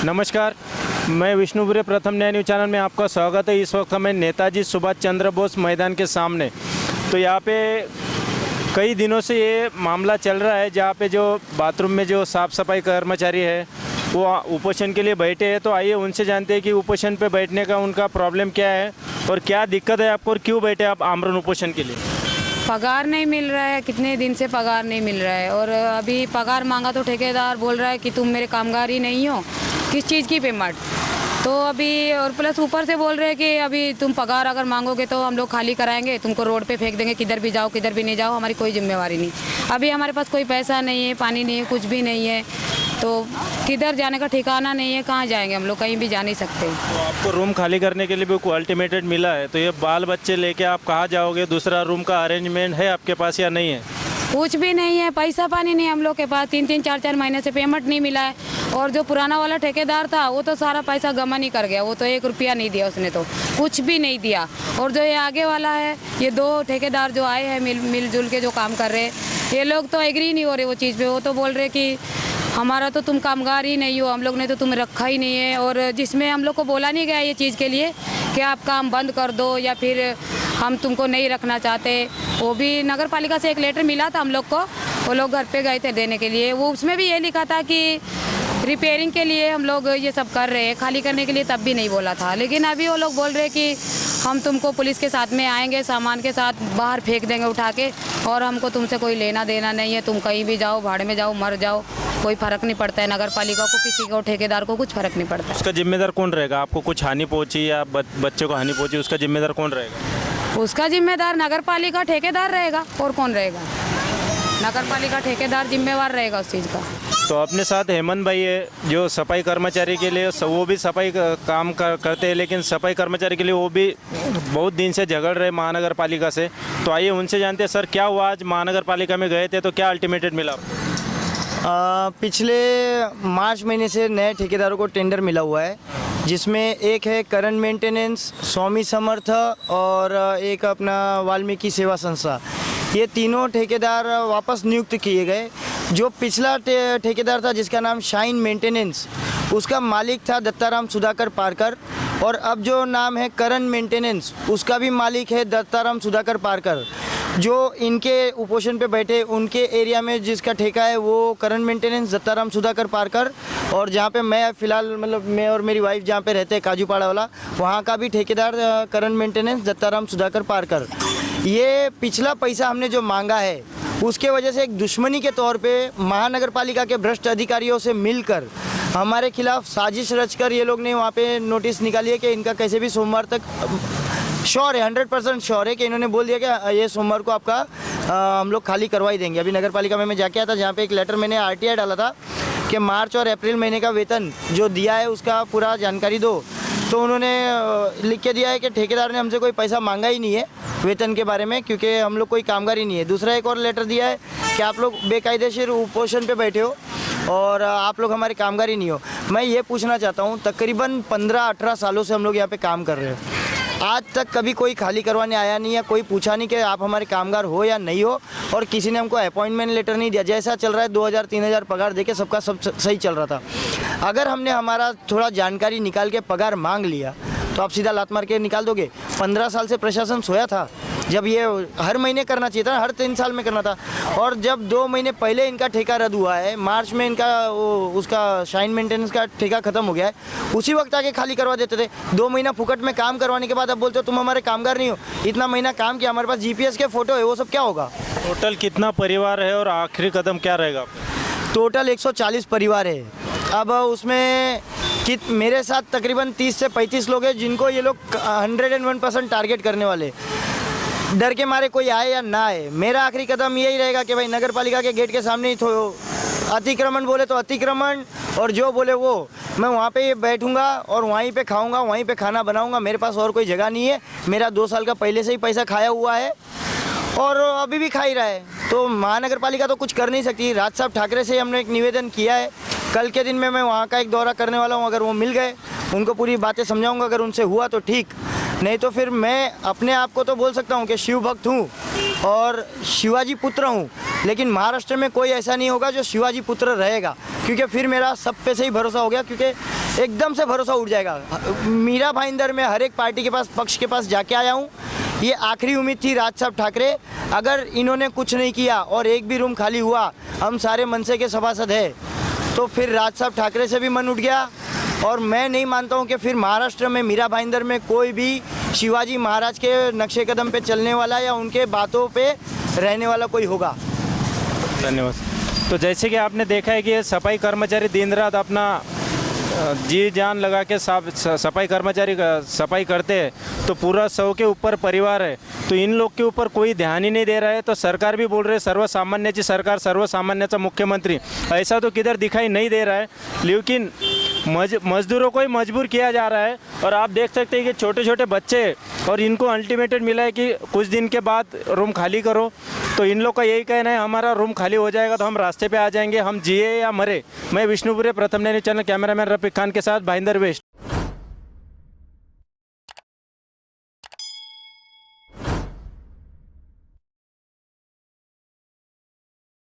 नमस्कार, मैं विष्णुपुरी प्रथम न्याय न्यूज़ चैनल में आपका स्वागत है। इस वक्त हमें नेताजी सुभाष चंद्र बोस मैदान के सामने, तो यहाँ पे कई दिनों से ये मामला चल रहा है, जहाँ पे जो बाथरूम में जो साफ़ सफाई कर्मचारी है वो उपोषण के लिए बैठे हैं। तो आइए उनसे जानते हैं कि उपोषण पे बैठने का उनका प्रॉब्लम क्या है और क्या दिक्कत है आपको और क्यों बैठे आप आमरण उपोषण के लिए। पगार नहीं मिल रहा है, कितने दिन से पगार नहीं मिल रहा है और अभी पगार मांगा तो ठेकेदार बोल रहा है कि तुम मेरे कामगार ही नहीं हो, किस चीज़ की पेमेंट। तो अभी और प्लस ऊपर से बोल रहे हैं कि अभी तुम पगार अगर मांगोगे तो हम लोग खाली कराएंगे, तुमको रोड पे फेंक देंगे, किधर भी जाओ किधर भी नहीं जाओ, हमारी कोई जिम्मेवारी नहीं। अभी हमारे पास कोई पैसा नहीं है, पानी नहीं है, कुछ भी नहीं है, तो किधर जाने का ठिकाना नहीं है, कहाँ जाएंगे हम लोग, कहीं भी जा नहीं सकते। तो आपको रूम खाली करने के लिए भी कोई अल्टीमेटेड मिला है, तो ये बाल बच्चे लेके आप कहाँ जाओगे? दूसरा रूम का अरेंजमेंट है आपके पास या नहीं है? कुछ भी नहीं है, पैसा पानी नहीं हम लोग के पास। 3-3 4-4 महीने से पेमेंट नहीं मिला है और जो पुराना वाला ठेकेदार था वो तो सारा पैसा गमन ही कर गया, वो तो 1 रुपया नहीं दिया उसने, तो कुछ भी नहीं दिया। और जो ये आगे वाला है, ये 2 ठेकेदार जो आए हैं मिलजुल के जो काम कर रहे हैं, ये लोग तो एग्री नहीं हो रहे वो चीज़ पे। वो तो बोल रहे कि हमारा तो तुम कामगार ही नहीं हो, हम लोग ने तो तुम्हें रखा ही नहीं है। और जिसमें हम लोग को बोला नहीं गया ये चीज़ के लिए कि आप काम बंद कर दो या फिर हम तुमको नहीं रखना चाहते, वो भी नगर पालिका से एक लेटर मिला था हम लोग को, वो लोग घर पे गए थे देने के लिए। वो उसमें भी ये लिखा था कि रिपेयरिंग के लिए हम लोग ये सब कर रहे हैं, खाली करने के लिए तब भी नहीं बोला था। लेकिन अभी वो लोग बोल रहे हैं कि हम तुमको पुलिस के साथ में आएंगे, सामान के साथ बाहर फेंक देंगे उठा के, और हमको तुमसे कोई लेना देना नहीं है, तुम कहीं भी जाओ, भाड़ में जाओ, मर जाओ, कोई फ़र्क नहीं पड़ता है। नगर पालिका को, किसी को, ठेकेदार को कुछ फ़र्क नहीं पड़ता। उसका जिम्मेदार कौन रहेगा? आपको कुछ हानि पहुंची या बच्चों को हानि पहुंची, उसका जिम्मेदार कौन रहेगा? उसका जिम्मेदार नगर पालिका ठेकेदार रहेगा, और कौन रहेगा? नगर पालिका ठेकेदार जिम्मेवार रहेगा उस चीज़ का। तो अपने साथ हेमंत भाई है जो सफाई कर्मचारी के लिए, वो भी सफाई काम करते हैं, लेकिन सफाई कर्मचारी के लिए वो भी बहुत दिन से झगड़ रहे महानगर पालिका से। तो आइए उनसे जानते हैं, सर क्या हुआ, आज महानगर पालिका में गए थे तो क्या अल्टीमेटेड मिला? पिछले मार्च महीने से नए ठेकेदारों को टेंडर मिला हुआ है, जिसमें एक है करण मेंटेनेंस, स्वामी समर्थ और एक अपना वाल्मीकि सेवा संस्था। ये तीनों ठेकेदार वापस नियुक्त किए गए। जो पिछला ठेकेदार था जिसका नाम शाइन मेंटेनेंस, उसका मालिक था दत्ताराम सुधाकर पारकर, और अब जो नाम है करण मेंटेनेंस, उसका भी मालिक है दत्ताराम सुधाकर पारकर। जो इनके उपोषण पे बैठे उनके एरिया में जिसका ठेका है वो करण मेंटेनेंस दत्ताराम सुधाकर पारकर, और जहाँ पे मैं फ़िलहाल मतलब मैं और मेरी वाइफ जहाँ पे रहते हैं काजूपाड़ा वाला, वहाँ का भी ठेकेदार करण मेंटेनेंस दत्ताराम सुधाकर पारकर। ये पिछला पैसा हमने जो मांगा है उसके वजह से एक दुश्मनी के तौर पे महानगर पालिका के भ्रष्ट अधिकारियों से मिलकर हमारे खिलाफ साजिश रचकर ये लोग ने वहाँ पे नोटिस निकाली है कि इनका कैसे भी सोमवार तक, श्योर है 100% श्योर है कि इन्होंने बोल दिया कि ये सोमवार को आपका हम लोग खाली करवा ही देंगे। अभी नगर पालिका में मैं जाके आया था, जहाँ पे एक लेटर मैंने RTI डाला था कि मार्च और अप्रैल महीने का वेतन जो दिया है उसका पूरा जानकारी दो। तो उन्होंने लिख के दिया है कि ठेकेदार ने हमसे कोई पैसा मांगा ही नहीं है वेतन के बारे में, क्योंकि हम लोग कोई कामगार ही नहीं है। दूसरा एक और लेटर दिया है कि आप लोग बेकायदेशीर उपोषण पे बैठे हो और आप लोग हमारे कामगार ही नहीं हो। मैं ये पूछना चाहता हूँ, तकरीबन 15-18 सालों से हम लोग यहाँ पे काम कर रहे हैं, आज तक कभी कोई खाली करवाने आया नहीं है, कोई पूछा नहीं कि आप हमारे कामगार हो या नहीं हो, और किसी ने हमको अपॉइंटमेंट लेटर नहीं दिया। जैसा चल रहा है 2000-3000 पगार देके सबका सब सही चल रहा था। अगर हमने हमारा थोड़ा जानकारी निकाल के पगार मांग लिया तो आप सीधा लात मार के निकाल दोगे? 15 साल से प्रशासन सोया था, जब ये हर महीने करना चाहिए था, हर 3 साल में करना था। और जब 2 महीने पहले इनका ठेका रद्द हुआ है, मार्च में इनका उसका शाइन मेंटेनेंस का ठेका खत्म हो गया है, उसी वक्त आके खाली करवा देते थे। 2 महीना फुकट में काम करवाने के बाद अब बोलते हो तुम हमारे कामगार नहीं हो। इतना महीना काम किया, हमारे पास GPS के फ़ोटो है, वो सब क्या होगा? टोटल कितना परिवार है और आखिरी कदम क्या रहेगा? टोटल 140 परिवार है। अब उसमें मेरे साथ तकरीबन 30 से 35 लोग हैं जिनको ये लोग 101% टारगेट करने वाले। डर के मारे कोई आए या ना आए, मेरा आखिरी कदम यही रहेगा कि भाई नगर पालिका के गेट के सामने ही तो अतिक्रमण बोले तो अतिक्रमण, और जो बोले वो, मैं वहाँ पे बैठूंगा और वहीं पे खाऊंगा, वहीं पे खाना बनाऊंगा। मेरे पास और कोई जगह नहीं है। मेरा 2 साल का पहले से ही पैसा खाया हुआ है और अभी भी खा ही रहा है। तो महानगर पालिका तो कुछ कर नहीं सकती। राज साहब ठाकरे से हमने एक निवेदन किया है, कल के दिन में मैं वहाँ का एक दौरा करने वाला हूँ। अगर वो मिल गए उनको पूरी बातें समझाऊंगा, अगर उनसे हुआ तो ठीक, नहीं तो फिर मैं अपने आप को तो बोल सकता हूँ कि शिव भक्त हूँ और शिवाजी पुत्र हूँ, लेकिन महाराष्ट्र में कोई ऐसा नहीं होगा जो शिवाजी पुत्र रहेगा, क्योंकि फिर मेरा सब पे से ही भरोसा हो गया। क्योंकि एकदम से भरोसा उठ जाएगा। मीरा भाईंदर में हर एक पार्टी के पास, पक्ष के पास जाके आया हूँ। ये आखिरी उम्मीद थी राज साहब ठाकरे, अगर इन्होंने कुछ नहीं किया और एक भी रूम खाली हुआ, हम सारे मनसे के सभासद हैं, तो फिर राज साहब ठाकरे से भी मन उठ गया। और मैं नहीं मानता हूँ कि फिर महाराष्ट्र में मीरा भाईंदर में कोई भी शिवाजी महाराज के नक्शे कदम पे चलने वाला या उनके बातों पे रहने वाला कोई होगा। धन्यवाद। तो जैसे कि आपने देखा है कि ये सफाई कर्मचारी दिन रात अपना जी जान लगा के सफाई कर्मचारी सफाई करते हैं, तो पूरा 100 के ऊपर परिवार है, तो इन लोग के ऊपर कोई ध्यान ही नहीं दे रहा है। तो सरकार भी बोल रही है सर्वसामान्याची सरकार, सर्वसामान्याचा मुख्यमंत्री, ऐसा तो किधर दिखाई नहीं दे रहा है। लेकिन मजदूरों को ही मजबूर किया जा रहा है। और आप देख सकते हैं कि छोटे छोटे बच्चे, और इनको अल्टीमेटम मिला है कि कुछ दिन के बाद रूम खाली करो। तो इन लोग का यही कहना है, हमारा रूम खाली हो जाएगा तो हम रास्ते पे आ जाएंगे, हम जिए या मरे। मैं विष्णुपुरे प्रथम news channel cameraman Rafiq Khan के साथ भाईंदर वेस्ट।